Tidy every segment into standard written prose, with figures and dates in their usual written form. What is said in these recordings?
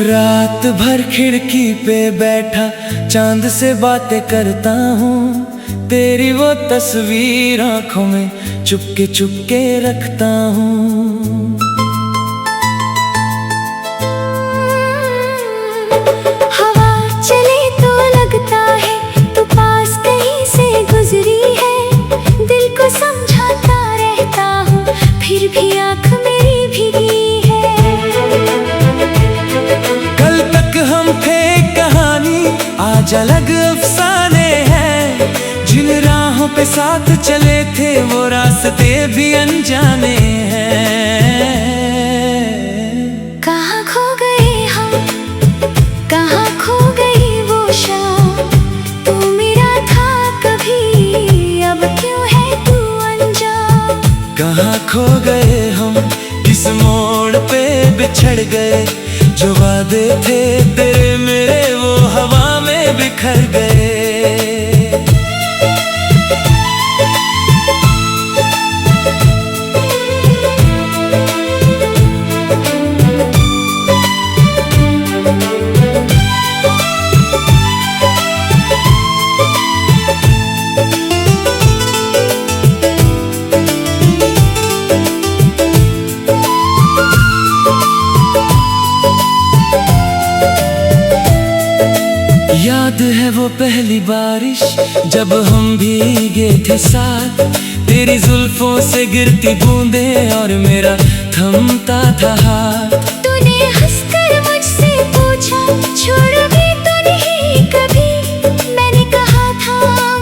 रात भर खिड़की पे बैठा चांद से बातें करता हूँ। तेरी वो तस्वीर आंखों में चुपके चुपके रखता हूँ। हवा चले तो लगता है तू पास कहीं से गुजरी है। दिल को समझाता रहता हूँ फिर भी आँख मेरी भीगी है। कल तक हम थे कहानी, आज अलग अफसाने हैं। जिन राहों पे साथ चले थे वो रास्ते भी अनजाने हैं। कहाँ खो गए हम, कहाँ खो गई वो शाम। तू मेरा था कभी, अब क्यों है तू अनजान। कहाँ खो गए हम, किस मोड़ पे बिछड़ गए। जो वादे थे तेरे मेरे वो हवा में बिखर गए। याद है वो पहली बारिश जब हम भीगे थे साथ। तेरी जुल्फों से गिरती बूंदें और मेरा थमता था हाथ। तूने हंसकर मुझसे पूछा छोड़ोगे तो नहीं कभी। मैंने कहा था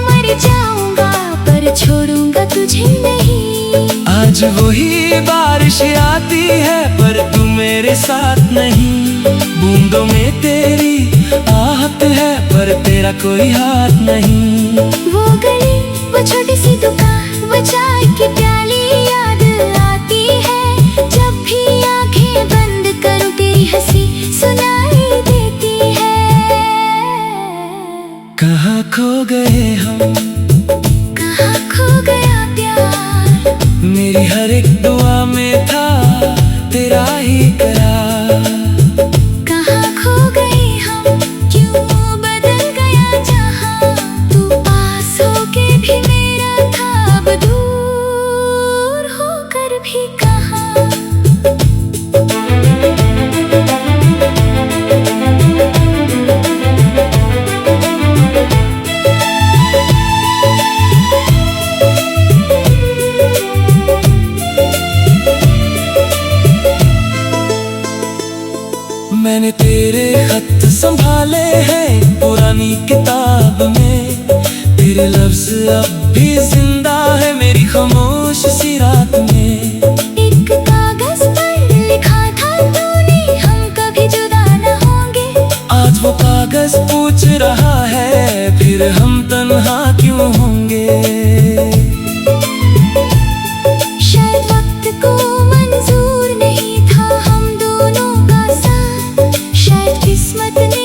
मर जाऊंगा पर छोड़ूंगा तुझे नहीं। आज वही बारिश आती है पर तू मेरे साथ नहीं। बूंदों में तेरी आहट है पर तेरा कोई हाथ नहीं। वो गली, वो छोटी सी दुकान, वो चाय की प्याली याद आती है। जब भी आंखें बंद करूं तेरी हंसी सुनाई देती है। कहाँ खो गए हम, कहाँ खो गया प्यार। मेरी हर एक दुआ में था तेरा ही करार। कहाँ खो गए हम, क्यों बदल गया जहाँ। तू पास होके भी मेरा था, अब दूर होकर भी कहाँ। मैंने तेरे खत संभाले हैं पुरानी किताब में। तेरे लफ्ज अब भी जिंदा है मेरी खामोश सी रात में। एक कागज पर लिखा था तूने हम कभी जुदा न होंगे। आज वो कागज पूछ रहा है फिर हम तन्हा क्यों होंगे। शायद वक्त को मंजूर नहीं था हम दोनों का साथ। शायद किस्मत ने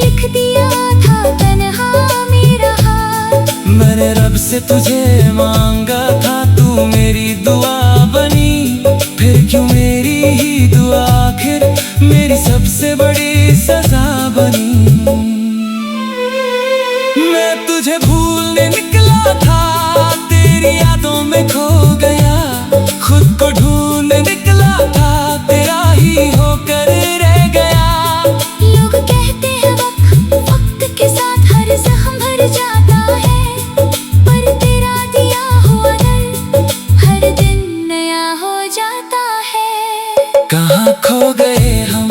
लिख दिया था तन्हा मेरा हाथ। मैंने रब से तुझे मांगा था तू मेरी दुआ बनी। फिर क्यों मेरी ही दुआ आखिर मेरी सबसे बड़ी सजा बनी। मैं तुझे भूलने निकला था तेरी यादों में खो गया। खुद को ढूंढने निकला था तेरा ही होकर रह गया। लोग कहते हैं वक्त के साथ हर जख्म भर जाता है। पर तेरा दिया हुआ दर्द हर दिन नया हो जाता है। कहाँ खो गए हम,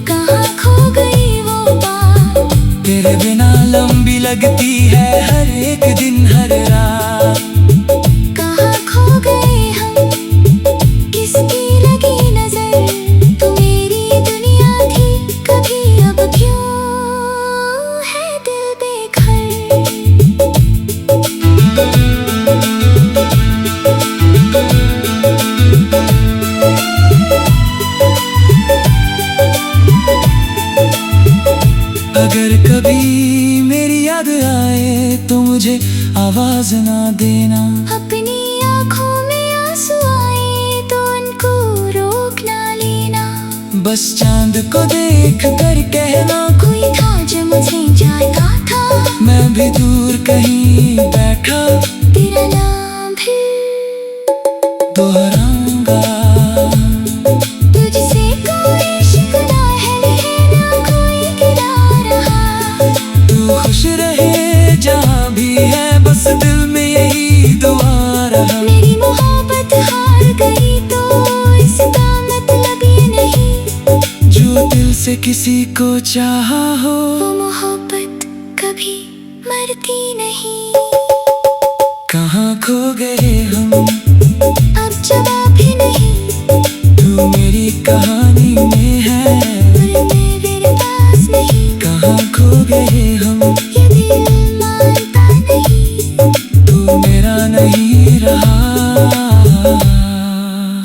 कहाँ खो गई वो बात। तेरे बिना लंबी लगती है हर एक दिन हर रात। कहाँ खो गए हम, किसकी लगी नजर। तू मेरी दुनिया थी कभी, अब क्यों है दिल बेघर। अगर कभी मेरी याद आए तो मुझे आवाज ना देना। अपनी आँखों में आंसू आए तो उनको रोक ना लेना। बस चांद को देख कर कहना कोई था जो मुझे जानता था। मैं भी दूर कहीं बैठा तेरा नाम भी दोहराऊंगा। तुझसे कोई शिकवा है ना कोई गिरा रहा। तू खुश रहे जहाँ भी है बस दिल में यही दुआ रहा। मेरी मोहब्बत हार गई तो इसका मतलब ये नहीं। जो दिल से किसी को चाहा हो वो मोहब्बत कभी मरती नहीं। कहाँ खो गए हम अब जवाब भी नहीं। तू मेरी कहानी में है पर मैं मेरे पास नहीं। कहाँ खो गए हम ये दिल मानता नहीं। तू मेरा नहीं रहा।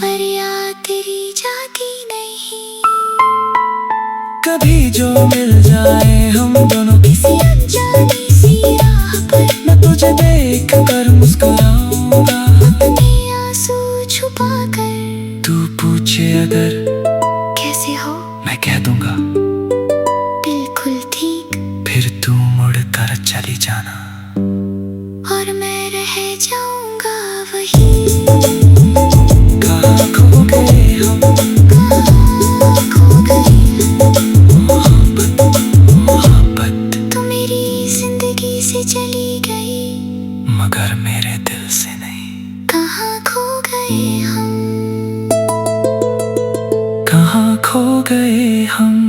पर याद तेरी जाती नहीं। कभी जो मिल जाए हम दोनों किसी अनजानी सी राह पर मैं तुझे देख कर मुस्कुराऊंगा। अपने आंसू छुपा कर तू पूछे अगर कैसे हो मैं कह दूंगा बिल्कुल ठीक। फिर तू मुड़ कर चली जाना और मैं रह जाऊंगा वही। कहाँ खो गए हम कहाँ खो गई मोहब्बत मोहब्बत तू मेरी जिंदगी से चली गई। मगर मेरे दिल से नहीं। कहाँ खो गए हम। कहाँ खो गए हम।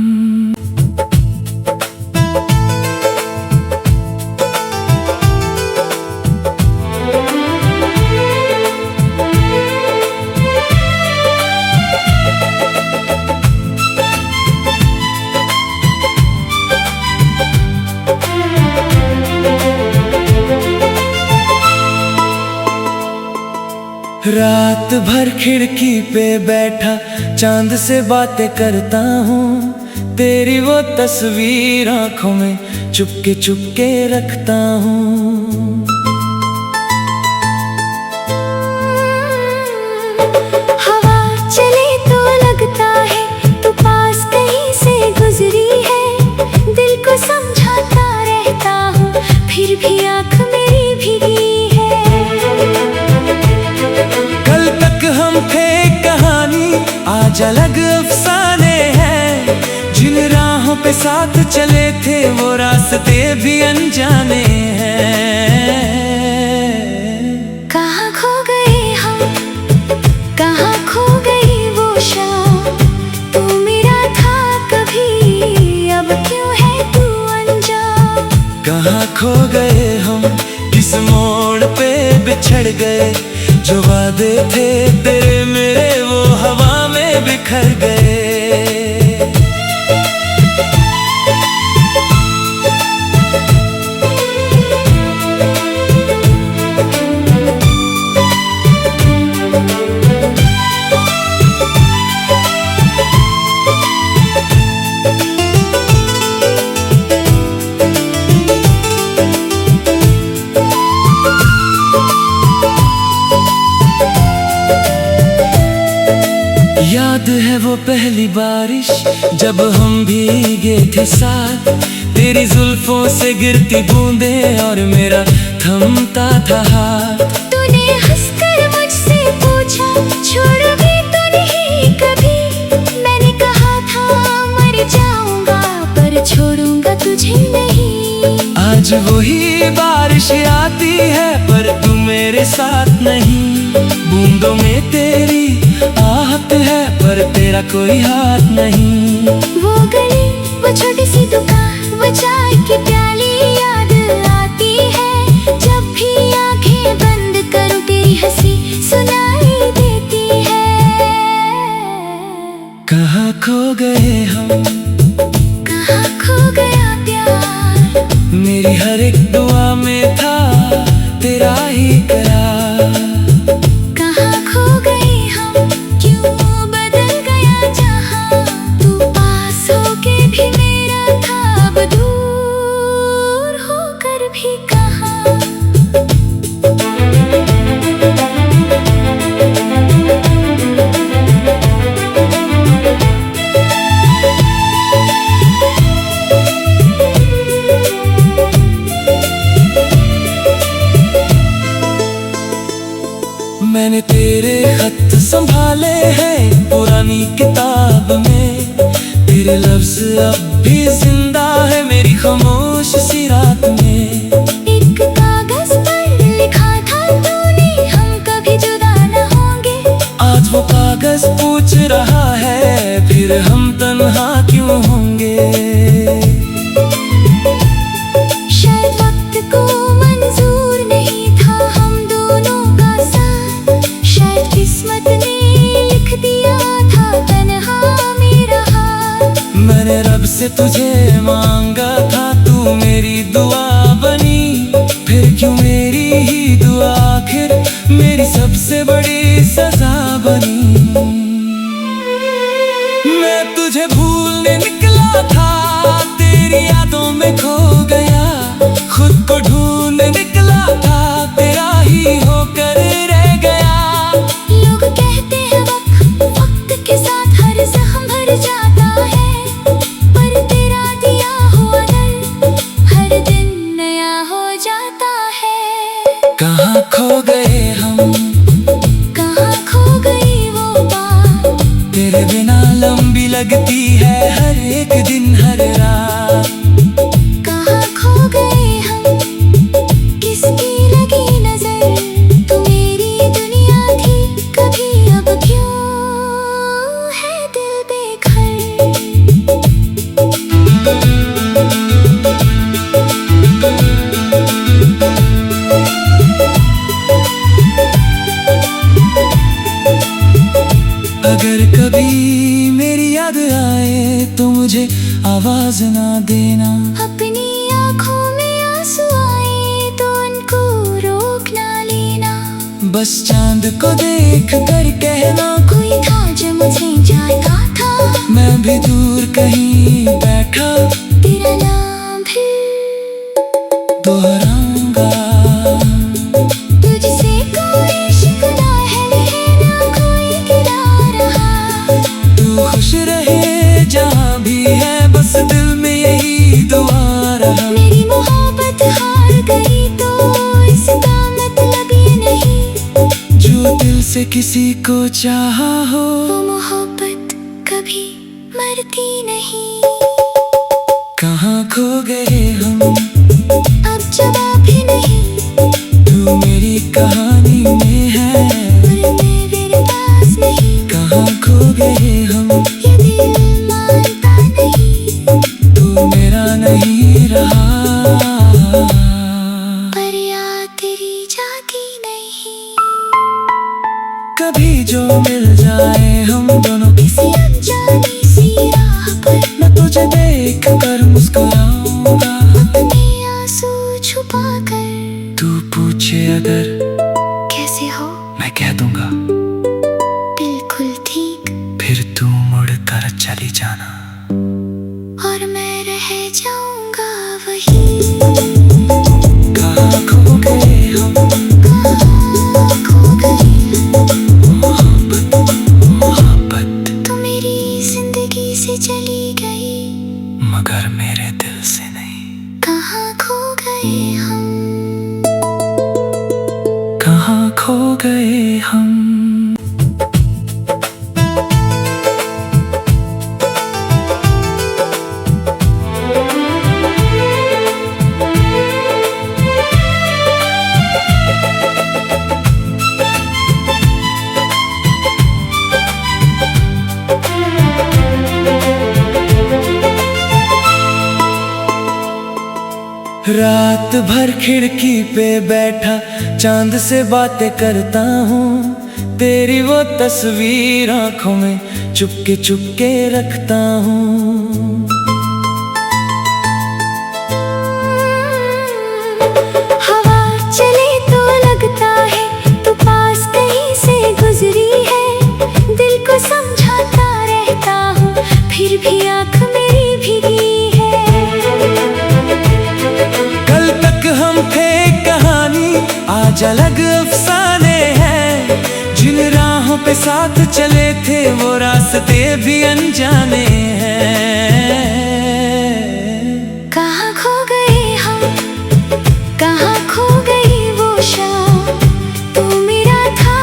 रात भर खिड़की पे बैठा चांद से बातें करता हूँ। तेरी वो तस्वीर आंखों में चुपके चुपके रखता हूँ। हवा चले तो लगता है तू पास कहीं से गुजरी है। दिल को समझाता रहता हूँ फिर भी आँख मेरी भीगी है। कल तक हम थे कहानी आज अलग अफसाने हैं। जिन राहों पे साथ चले थे वो रास्ते भी अनजाने हैं। कहाँ खो गए हम कहाँ खो गई वो शाम। तू मेरा था कभी अब क्यों है तू अनजान। कहाँ खो गए हम किस मोड़ पे बिछड़ गए। जो वादे थे तेरे मेरे वो हवा में बिखर गए। याद है वो पहली बारिश जब हम भीगे थे साथ। तेरी जुल्फों से गिरती बूंदें और मेरा थमता था हाथ। तूने हंसकर मुझसे पूछा छोड़ोगे तो नहीं कभी। मैंने कहा था मर जाऊंगा पर छोड़ूंगा तुझे नहीं। आज वही बारिश आती है पर तू मेरे साथ नहीं। बूंदों में तेरी आहट है पर तेरा कोई हाथ नहीं। वो गली वो छोटी सी दुकान वो चाय की प्याली याद आती है। जब भी आंखें बंद करूं तेरी हंसी सुनाई देती है। कहाँ खो गए हम कहाँ खो गया प्यार। मेरी हर एक दुआ में था तेरा ही करार। कहाँ खो गए हम क्यों बदल गया जहाँ। तू पास होके भी मेरा था अब दूर होकर भी कहाँ। मैंने तेरे खत संभाले हैं पुरानी किताब में, तेरे लफ्ज अब भी जिंदा है मेरी खामोश सी रात में। एक कागज पर लिखा था तूने हम कभी जुदा न होंगे, आज वो कागज पूछ रहा है फिर हम तन्हा क्यों होंगे। शायद वक्त को मंजूर नहीं था हम दोनों का साथ, शायद किस्मत ने लिख दिया था तन्हा मेरा हाथ। मैंने रब से तुझे मांगा था तू मेरी दुआ बनी, फिर क्यों मेरी ही दुआ आखिर मेरी सबसे बड़ी सजा बनी। मैं तुझे भूलने निकला था तेरी यादों में खो गया, खुद को ढूंढने निकला था तेरा ही होकर रह गया। लोग कहते हैं वक्त के साथ हर जख्म भर जाता है, पर तेरा दिया हुआ दर्द हर दिन नया हो जाता है। कहाँ खो गए हम, कहाँ खो गई वो बात, तेरे बिना लंबी लगती है हर एक दिन हर रात। कहाँ खो गए हम, किसकी लगी नजर, तू मेरी दुनिया थी कभी अब क्यों है दिल बेघर। अगर कभी मेरी याद आए तो मुझे आवाज ना देना, अपनी आँखों में आंसू आए तो उनको रोक ना लेना। बस चांद को देख कर कहना कोई था जो मुझे जानता था, मैं भी दूर कहीं बैठा तेरा नाम भी दोहराऊंगा। तुझसे कोई शिकवा है ना कोई गिरा रहा, तू खुश रहे जहाँ भी है बस दिल में यही दुआ रहा। मेरी मोहब्बत हार गई तो इसका मतलब ये नहीं, जो दिल से किसी को चाहा हो वो मोहब्बत कभी मरती नहीं। कहाँ खो गए हम, अब जवाब भी नहीं, तू मेरी कहानी में है पर मैं मेरे पास नहीं। कहाँ खो गए हम, ये दिल मानता नहीं, तू मेरा नहीं रहा, पर याद तेरी जाती नहीं। कभी जो मिल जाए हम दोनों किसी अनजानी सी राह पर मैं तुझे देख कर मुस्कुराऊंगा। अपने आंसू छुपा कर तू पूछे अगर कैसे हो, मैं कह दूंगा बिल्कुल ठीक, फिर तू मुड़ कर चली जाना और मैं रह जाऊंगा वही। कहाँ खो गए हम, कहाँ खो गई मोहब्बत मोहब्बत, तू मेरी जिंदगी से चली गई, मगर मेरे दिल से नहीं। कहाँ खो गए हम, कहाँ खो गए हम। रात भर खिड़की पे बैठा चांद से बातें करता हूँ, तेरी वो तस्वीर आंखों में चुपके चुपके रखता हूँ। हवा चले तो लगता है तू पास कहीं से गुजरी है, दिल को समझाता रहता हूँ फिर भी आँख मेरी भीगी है। कल तक हम थे कहानी आज अलग अफसाने हैं, जिन राहों पे साथ चले थे वो रास्ते भी अनजाने हैं। कहाँ खो गए हम, कहाँ खो गई वो शाम, तू मेरा था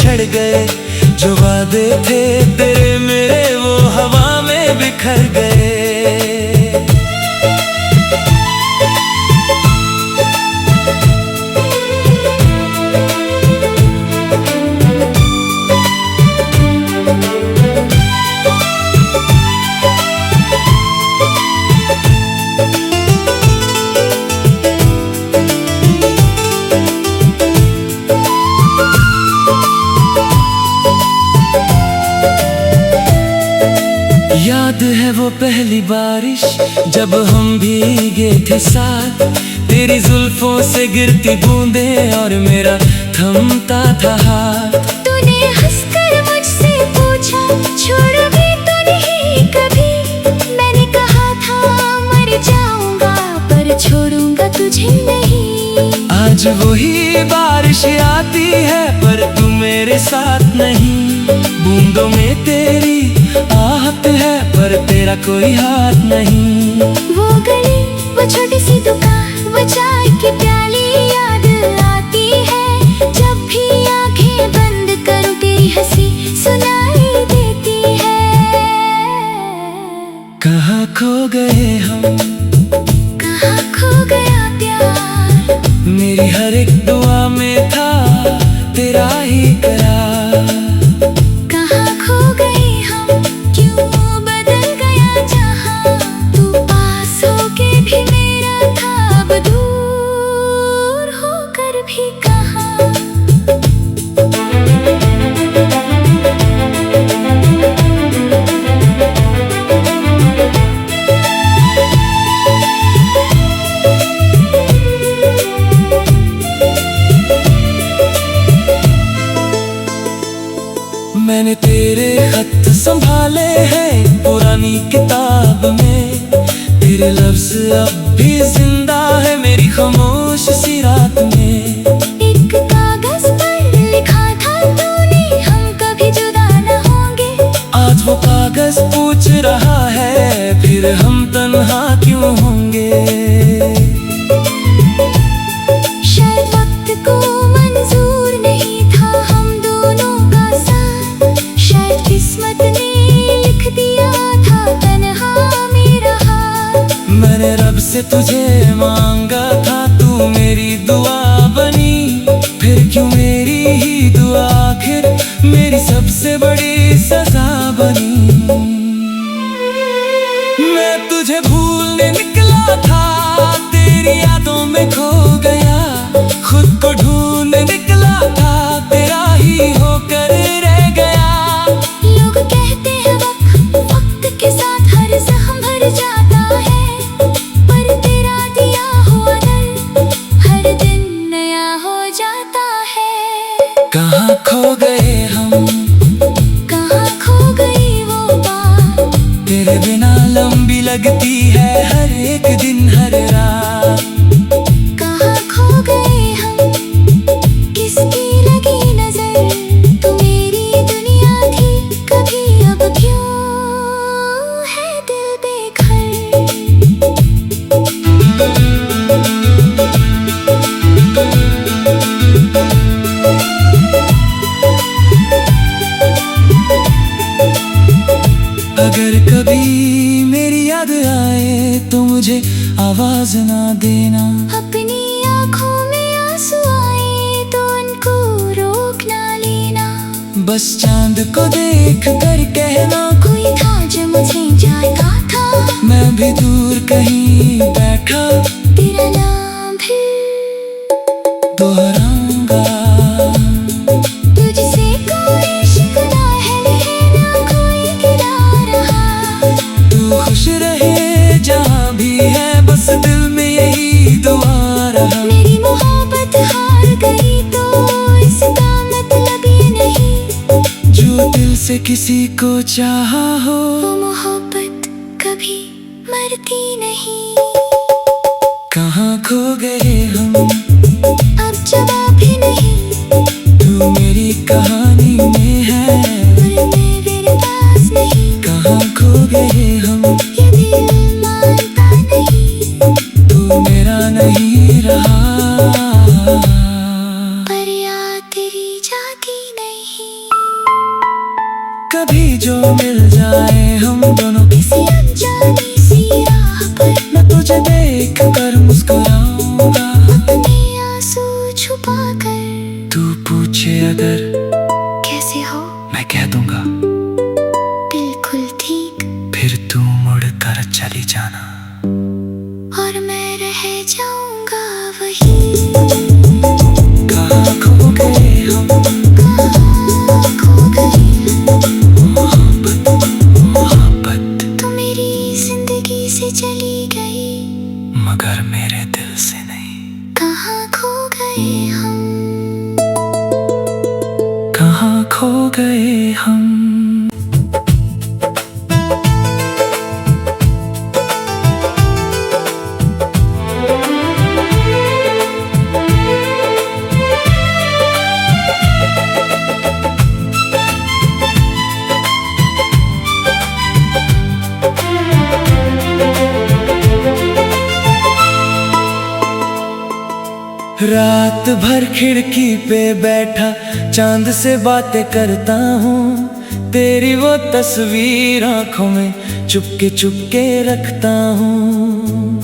बिछड़ गए, जो वादे थे तेरे मेरे वो हवा में बिखर गए। याद है वो पहली बारिश जब हम भीगे थे साथ, तेरी जुल्फों से गिरती बूंदें और मेरा थमता था हाथ। तूने हंसकर मुझसे पूछा छोड़ोगे तो नहीं कभी, मैंने कहा था मर जाऊंगा पर छोड़ूंगा तुझे नहीं। आज वही बारिश आती है पर तू मेरे साथ नहीं, बूंदों में तेरी आहट है पर तेरा कोई हाथ नहीं। वो गली वो छोटी सी दुकान वो चाय की प्याली याद आती है, जब भी आंखें बंद करूं तेरी हंसी सुनाई देती है। कहाँ खो गए हम, कहाँ खो गया प्यार, मेरी हर एक दुआ में था तेरा ही करार। कहाँ खो गए हम, क्यों बदल गया जहाँ, तू पास होके भी मेरा था अब दूर होकर भी कहाँ। मैंने तेरे खत संभाले हैं पुरानी किताब में, तेरे लफ्ज अब भी जिंदा है मेरी खामोश सी रात में। एक कागज पर लिखा था तूने हम कभी जुदा न होंगे, आज वो कागज पूछ रहा है फिर हम तन्हा क्यों होंगे। शायद वक्त को मंजूर नहीं था हम दोनों का साथ, शायद किस्मत ने लिख दिया था तन्हा मेरा हाथ। मैंने रब से तुझे मांगा था तू मेरी दुआ बनी, फिर क्यों मेरी ही दुआ आखिर मेरी सबसे बड़ी सजा बनी। मैं तुझे भूलने निकला था तेरी यादों में खो गया, खुद को ढूंढने निकला था तेरा ही होकर रह गया। लोग कहते हैं वक्त के साथ हर जख्म भर जाता है, पर तेरा दिया हुआ दर्द हर दिन नया हो जाता है। कहाँ खो गए हम, कहाँ खो गई वो बात, तेरे बिना लंबी लगती है हर एक दिन हर रात। कहाँ खो गए हम, किसकी लगी नजर, तू मेरी दुनिया थी कभी अब क्यों है दिल बेघर। अगर कभी मेरी याद आए तो मुझे आवाज ना देना, अपनी आँखों में आंसू आए तो उनको रोक ना लेना, बस चांद को देख कर कहना कोई था जो मुझे जानता था, मैं भी दूर कहीं बैठा तेरा नाम भी दोहराऊंगा। तुझसे कोई शिकवा है ना कोई गिरा रहा, तू खुश रहे जहाँ भी है बस दिल में यही दुआ रहा। मेरी मोहब्बत हार गई तो इसका मतलब ये नहीं, जो दिल से किसी को चाहा हो वो मोहब्बत कभी मरती नहीं। कहाँ खो गए हम, अब जवाब भी नहीं, तू मेरी कहानी में है पर मैं मेरे पास नहीं। कहाँ खो गए हम, ये दिल मानता नहीं, तू मेरा नहीं रहा, पर याद तेरी जाती नहीं। कर चली जाना, और मैं रह जाऊंगा वहीं। कहाँ खो गए हम, कहाँ खो गई मोहब्बत मोहब्बत, तू मेरी जिंदगी से चली गई, मगर मेरे दिल से नहीं। कहाँ खो गए हम, कहाँ खो गए हम। रात भर खिड़की पे बैठा चांद से बातें करता हूँ, तेरी वो तस्वीर आंखों में चुपके चुपके रखता हूँ।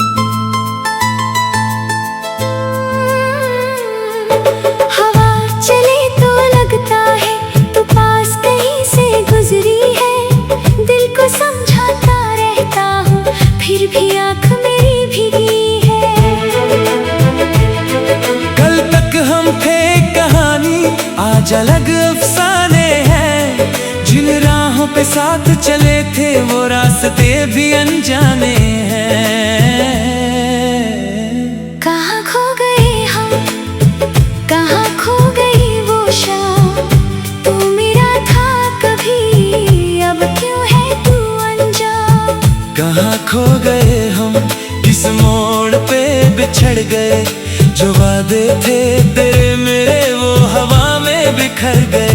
हवा चले तो लगता है तू पास कहीं से गुजरी है, दिल को समझाता रहता हूँ फिर भी आँख मेरी भीगी है। कल तक हम थे कहानी, आज अलग अफसाने हैं, जिन राहों पे साथ चले थे वो रास्ते भी अनजाने हैं। कहाँ खो गए हम, कहाँ खो गई वो शाम, तू मेरा था कभी अब क्यों है तू अनजान। कहाँ खो गए हम, किस मोड़ पे बिछड़ गए, जो वादे थे तेरे मेरे वो हवा में बिखर गए।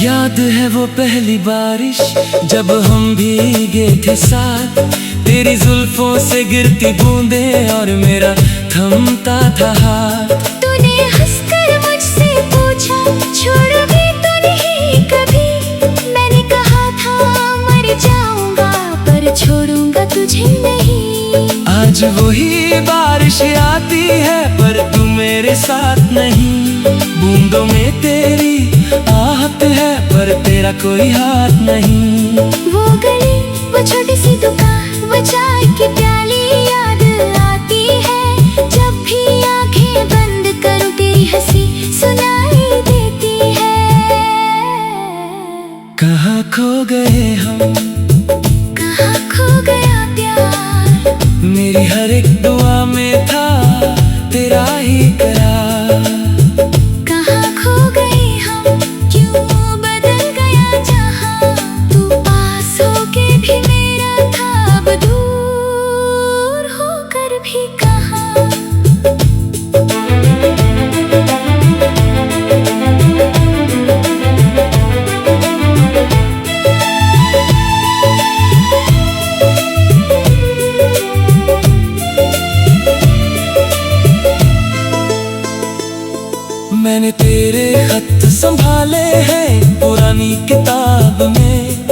याद है वो पहली बारिश जब हम भीगे थे साथ, तेरी जुल्फों से गिरती बूंदें और मेरा थमता था हाथ। तूने हंसकर मुझसे पूछा छोड़ोगे तो नहीं कभी, मैंने कहा था मर जाऊंगा पर छोड़ूंगा तुझे नहीं। आज वही बारिश आती है पर तू मेरे साथ नहीं, बूंदों में तेरी आहट है पर तेरा कोई हाथ नहीं। वो गली वो छोटी सी दुकान वो चाय की प्याली याद आती है, जब भी आंखें बंद करूं तेरी हंसी सुनाई देती है। कहाँ खो गए हम, कहाँ खो गया प्यार, मेरी हर एक दुआ में था तेरा ही करार। कहाँ खो गए हम, क्यों बदल गया जहाँ, तू पास होके भी मेरा था अब दूर होकर भी कहाँ। मैंने तेरे खत संभाले हैं पुरानी किताब में,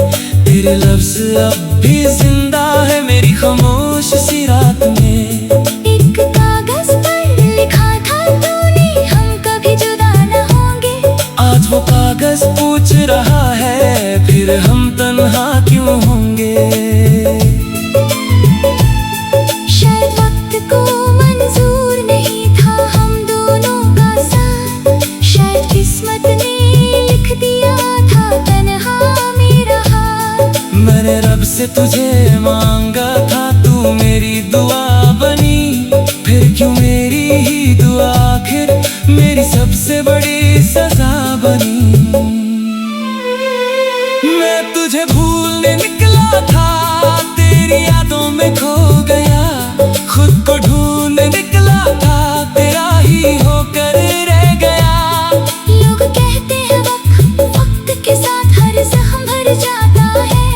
तेरे लफ्ज अब भी जिंदा है मेरी खामोश सी रात में। एक कागज पर लिखा था तूने हम कभी जुदा न होंगे, आज वो कागज पूछ रहा है फिर हम तन्हा क्यों होंगे। शायद वक्त को मंजूर नहीं था हम दोनों का साथ, शायद किस्मत ने लिख दिया था तन्हा मेरा हाथ। मैंने रब से तुझे मांगा था तू मेरी दुआ बनी, फिर क्यों मेरी ही दुआ आखिर मेरी सबसे बड़ी सजा बनी। मैं तुझे भूलने निकला था तेरी यादों में खो गया, खुद को ढूंढ निकला था तेरा ही होकर रह गया। लोग कहते हैं वक्त के साथ हर जख्म भर जाता है,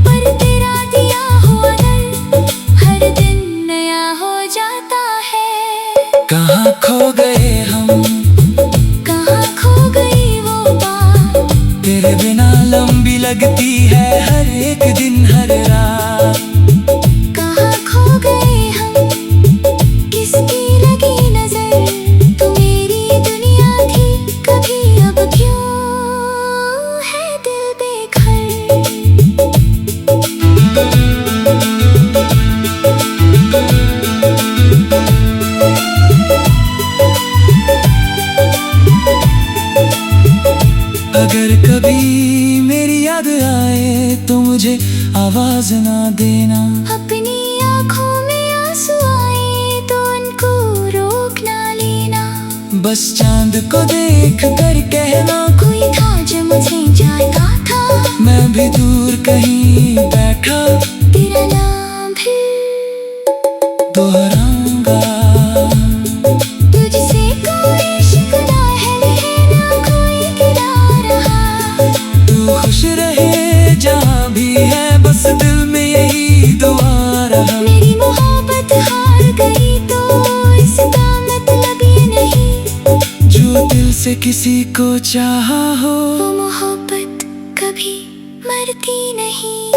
पर तेरा दिया हुआ दर्द हर दिन नया बस चांद को देख कर कहना कोई था जो मुझे जानता था। मैं भी दूर कहीं बैठा तेरा नाम भी दोहराऊंगा। तुझसे कोई शिकवा है नहीं, ना कोई गिला रहा। तू खुश रहे जहाँ भी है, बस दिल में यही दुआ रहा। मेरी मोहब्बत हार गई तो इसका मतलब ये नहीं, जो दिल से किसी को चाहा हो वो मोहब्बत कभी मरती नहीं।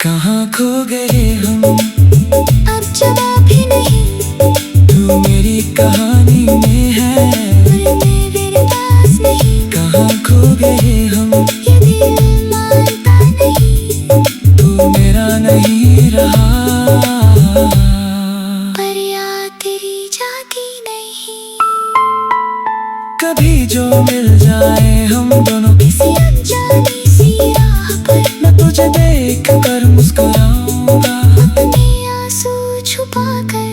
कहाँ खो गए हम, अब जवाब भी नहीं, तू मेरी कहानी में है पर मैं मेरे पास नहीं। कहाँ खो गए हम, ये दिल मानता नहीं, तू मेरा नहीं रहा। पर याद तेरी जाती नहीं। कभी जो मिल जाए हम दोनों किसी अनजानी सी राह पर मैं तुझे देख कर मुस्कुराऊंगा। अपने आंसू छुपा कर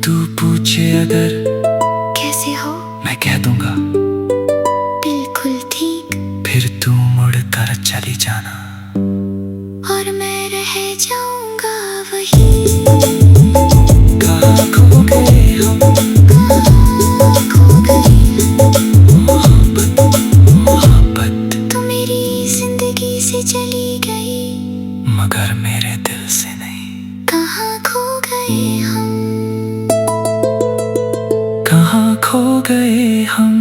तू पूछे अगर कैसे हो, मैं कह दूंगा बिल्कुल ठीक। फिर तू मुड़ कर चली जाना और मैं रह जाऊंगा वही। कहाँ खो गए हम, कहाँ खो गई मोहब्बत मोहब्बत, तू मेरी जिंदगी से चली गई, मगर मेरे दिल से नहीं। कहाँ खो गए हम। कहाँ खो गए हम।